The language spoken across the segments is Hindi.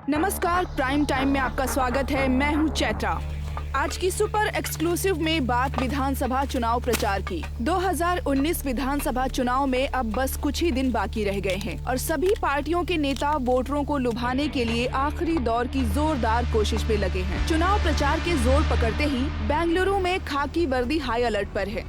नमस्कार, प्राइम टाइम में आपका स्वागत है। मैं हूं चैत्रा। आज की सुपर एक्सक्लूसिव में बात विधानसभा चुनाव प्रचार की। 2019 विधानसभा चुनाव में अब बस कुछ ही दिन बाकी रह गए हैं और सभी पार्टियों के नेता वोटरों को लुभाने के लिए आखिरी दौर की जोरदार कोशिश में लगे हैं। चुनाव प्रचार के जोर पकड़ते ही बेंगलुरु में खाकी वर्दी हाई अलर्ट पर है।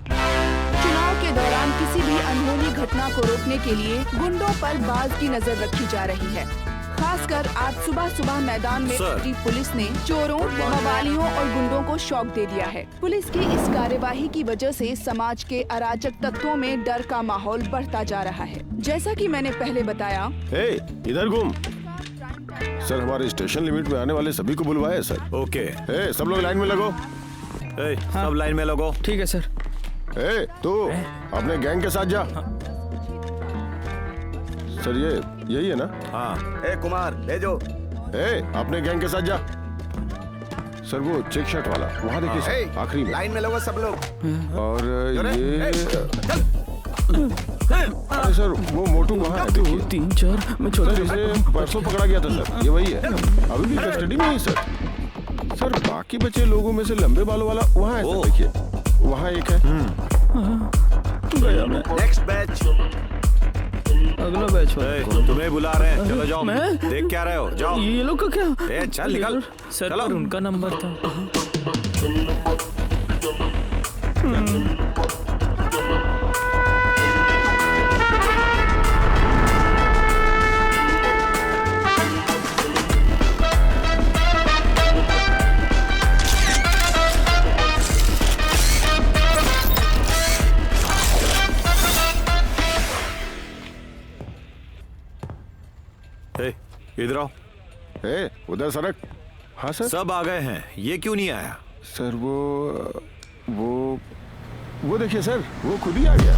चुनाव के दौरान किसी भी अनहोनी घटना को रोकने के लिए गुंडों पर बाज की नजर रखी जा रही है। खासकर आज सुबह सुबह मैदान में उतरी पुलिस ने चोरों, मवालियों और गुंडों को शॉक दे दिया है। पुलिस की इस कार्यवाही की वजह से समाज के अराजक तत्वों में डर का माहौल बढ़ता जा रहा है। जैसा कि मैंने पहले बताया। इधर घूम। सर, हमारे स्टेशन लिमिट में आने वाले सभी को बुलवाया है सर। ओके। सब लोग लाइन में लगो। सब लाइन में लगो। ठीक है सर। तू अपने गैंग के साथ जा। सर, यही है ना? हाँ। कुमार भेजो। अपने गैंग के साथ जा। सर, वो चेक शर्ट वाला वहाँ देखिए सर, आखिरी में। लाइन में लगो सब लोग। और ये अरे सर, वो मोटू वहाँ है देखिए। 3 4 मैं छोड़। सर, इसे परसों पकड़ा गया था सर। ये वही है, अभी भी कस्टडी में ही सर। सर, बाकी बचे लोगों में से लंबे बालों वाला वहाँ है सर, देखिए वहाँ एक है। Next batch. अगला बैच तुम्हें बुला रहे हैं, चलो जाओ। देख क्या रहे हो, जाओ। ये लोग का क्या? चल निकल। सर, पर उनका नंबर था। इधर आओ। उधर सड़क। हाँ सर। सब आ गए हैं, ये क्यों नहीं आया? सर, वो देखिए सर, वो खुद ही आ गया।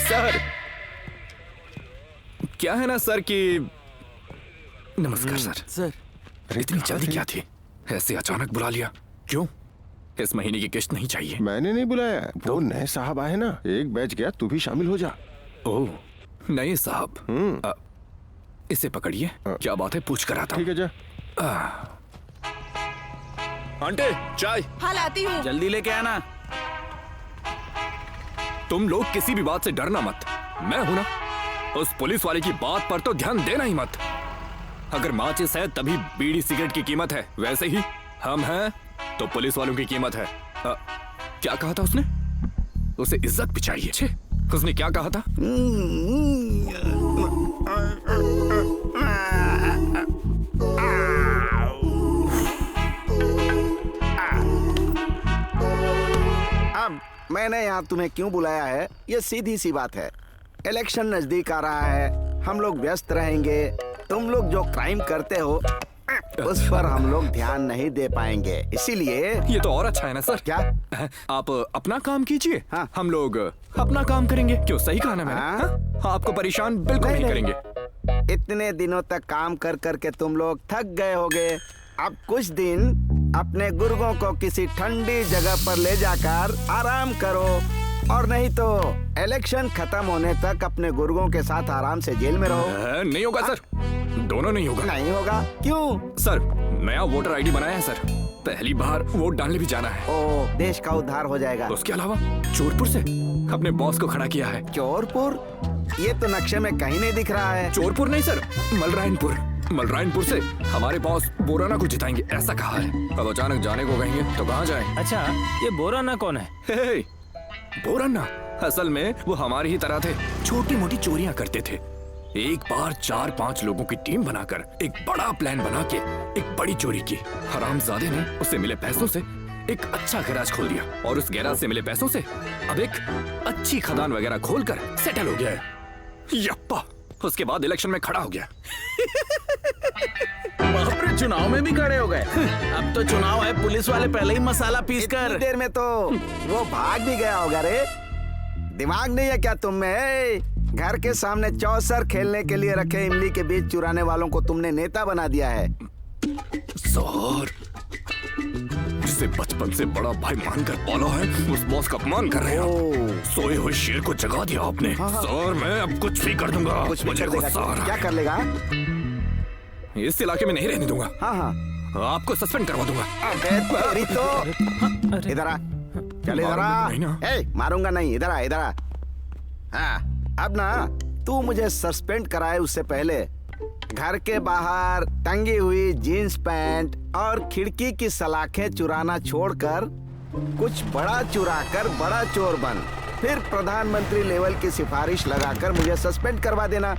सर, क्या है ना सर कि नमस्कार सर। इतनी जल्दी क्या थी? ऐसे अचानक बुला लिया क्यों? इस महीने की किस्त नहीं चाहिए? मैंने नहीं बुलाया, वो नए साहब आए ना, एक बैच गया, तू भी शामिल हो जा। ओह, नए साहब। इसे पकड़िए। क्या बात है, पूछ कर आता हूं। ठीक है, जा। आंटी, चाय। हाँ, लाती हूँ। जल्दी लेके आना। तुम लोग किसी भी बात से डरना मत। मैं हूं ना। उस पुलिस वाले की बात पर तो ध्यान देना ही मत। अगर माचिस है तभी बीड़ी सिगरेट की कीमत है, वैसे ही हम हैं तो पुलिस वालों की कीमत है। क्या कहा था उसने? उसे इज्जत भी चाहिए। छे, उसने क्या कहा था? मैंने यहाँ तुम्हें क्यों बुलाया है, ये सीधी सी बात है। इलेक्शन नजदीक आ रहा है, हम लोग व्यस्त रहेंगे। तुम लोग जो क्राइम करते हो उस पर हम लोग ध्यान नहीं दे पाएंगे, इसीलिए। ये तो और अच्छा है ना सर। क्या? आप अपना काम कीजिए। हाँ। हम लोग अपना काम करेंगे। क्यों, सही कहा ना मैंने? हाँ? आपको परेशान बिल्कुल नहीं करेंगे। इतने दिनों तक काम कर करके तुम लोग थक गए होगे। अब कुछ दिन अपने गुर्गों को किसी ठंडी जगह पर ले जाकर आराम करो, और नहीं तो इलेक्शन खत्म होने तक अपने गुर्गों के साथ आराम से जेल में रहो। नहीं होगा सर, दोनों नहीं होगा। नहीं होगा? क्यों? सर, नया वोटर आईडी बनाया है सर, पहली बार वोट डालने भी जाना है। ओ, देश का उद्धार हो जाएगा। उसके अलावा चोरपुर से अपने बॉस को खड़ा किया है। चोरपुर? ये तो नक्शे में कहीं नहीं दिख रहा है। चोरपुर नहीं सर, मलरायनपुर से हमारे बॉस बोराना को जिताएंगे, ऐसा कहा है। अब अचानक जाने को कहेंगे तो कहाँ जाएं? अच्छा, ये बोराना कौन है? बोराना असल में वो हमारी ही तरह थे, छोटी मोटी चोरियां करते थे। एक बार 4-5 लोगों की टीम बनाकर एक बड़ा प्लान बना के एक बड़ी चोरी की। हरामजादे ने उससे मिले पैसों से एक अच्छा गैराज खोल दिया और उस गैराज से मिले पैसों से अब एक अच्छी खदान वगैरह खोलकर सेटल हो गया है। यप्पा, उसके बाद इलेक्शन में खड़ा हो गया। बाप रे चुनाव में भी खड़े हो गए। अब तो चुनाव है, पुलिस वाले पहले ही मसाला पीस इतनी कर। देर में तो वो भाग भी गया होगा रे। दिमाग नहीं है क्या तुम में? ए, घर के सामने चौसर खेलने के लिए रखे इमली के बीज चुराने वालों को तुमने नेता बना दिया है। सर, जिसे बचपन से बड़ा भाई मानकर पाला है, उस बॉस का अपमान कर रहे हैं। सोए हुए शेर को जगा दिया आपने। सर, मैं अब कुछ भी कर दूंगा। कुछ भी मुझे कर देगा गुस्सा आ रहा क्या है। कर लेगा? इस इलाके में नहीं रहने दूंगा। हाँ हाँ, आपको सस्पेंड करवा दूंगा। अबे तेरी तो इधर आ, चल इधर आ। मारूंगा नहीं ना। ए, मारूंगा नहीं, इधर आ, इधर आ। हाँ, अब ना तू मुझे सस्पेंड कराए उससे पहले घर के बाहर टंगी हुई जीन्स पैंट और खिड़की की सलाखें चुराना छोड़कर कुछ बड़ा चुराकर बड़ा चोर बन, फिर प्रधानमंत्री लेवल की सिफारिश लगाकर मुझे सस्पेंड करवा देना।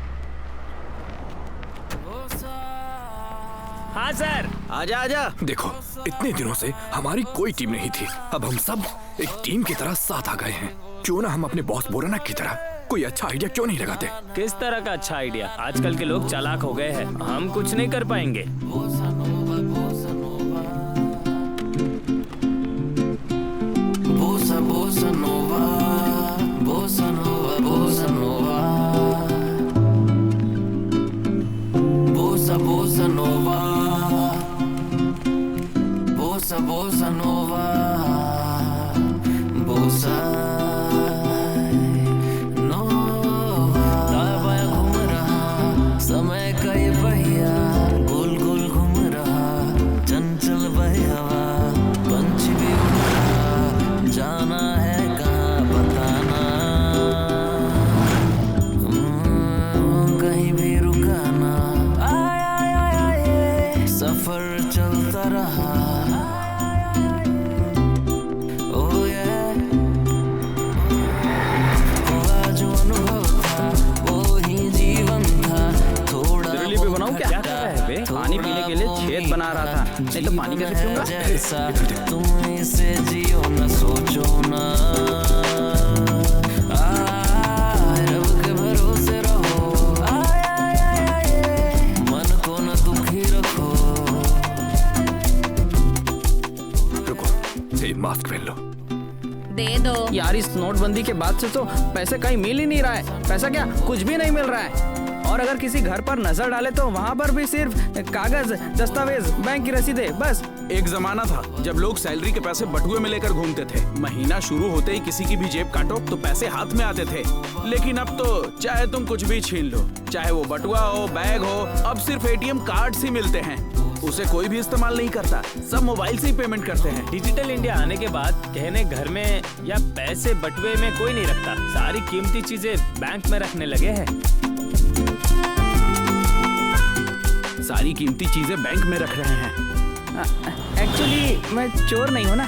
हाँ सर। आजा आजा। देखो, इतने दिनों से हमारी कोई टीम नहीं थी, अब हम सब एक टीम की तरह साथ आ गए हैं। क्यों ना हम अपने बॉस बोराना की तरह कोई अच्छा आइडिया क्यों नहीं लगाते? किस तरह का अच्छा आइडिया? आजकल के लोग चालाक हो गए हैं, हम कुछ नहीं कर पाएंगे। समय कई पहिया गोल गोल घूम रहा, चंचल बहवा पंछी भी उड़ रहा, जाना है कहाँ बताना, कहीं भी रुकाना, आय आय आय आय सफर चलता रहा। ओ ये जो अनुभव था वो ही जीवन था। तेरे लिए भी बनाऊं क्या? पानी पीने के लिए छेद बना रहा था, नहीं तो पानी कैसे पीऊंगा? जैसा तुम इसे जियो न सोचो ना, रब के भरोसे रहो, मन को न दुखी रखो। रुको, ये मास्क पहन लो। दे दो यार, इस नोटबंदी के बाद से तो पैसे कहीं मिल ही नहीं रहा है। पैसा क्या, कुछ भी नहीं मिल रहा है। और अगर किसी घर पर नजर डाले तो वहाँ पर भी सिर्फ कागज, दस्तावेज, बैंक की रसीदें, बस। एक जमाना था जब लोग सैलरी के पैसे बटुए में लेकर घूमते थे। महीना शुरू होते ही किसी की भी जेब काटो तो पैसे हाथ में आते थे। लेकिन अब तो चाहे तुम कुछ भी छीन लो, चाहे वो बटुआ हो, बैग हो, अब सिर्फ एटीएम कार्ड ही मिलते हैं। उसे कोई भी इस्तेमाल नहीं करता, सब मोबाइल से ही पेमेंट करते हैं। डिजिटल इंडिया आने के बाद कहने घर में या पैसे बटुए में कोई नहीं रखता, सारी कीमती चीजें बैंक में रखने लगे हैं। सारी कीमती चीजें बैंक में रख रहे हैं। एक्चुअली मैं चोर नहीं हूँ ना,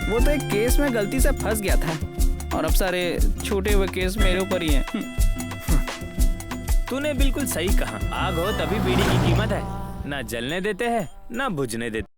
वो तो एक केस में गलती से फंस गया था और अब सारे छोटे हुए केस मेरे ऊपर ही हैं। तूने बिल्कुल सही कहा, आग हो तभी बीड़ी की कीमत है, ना जलने देते हैं ना बुझने देते।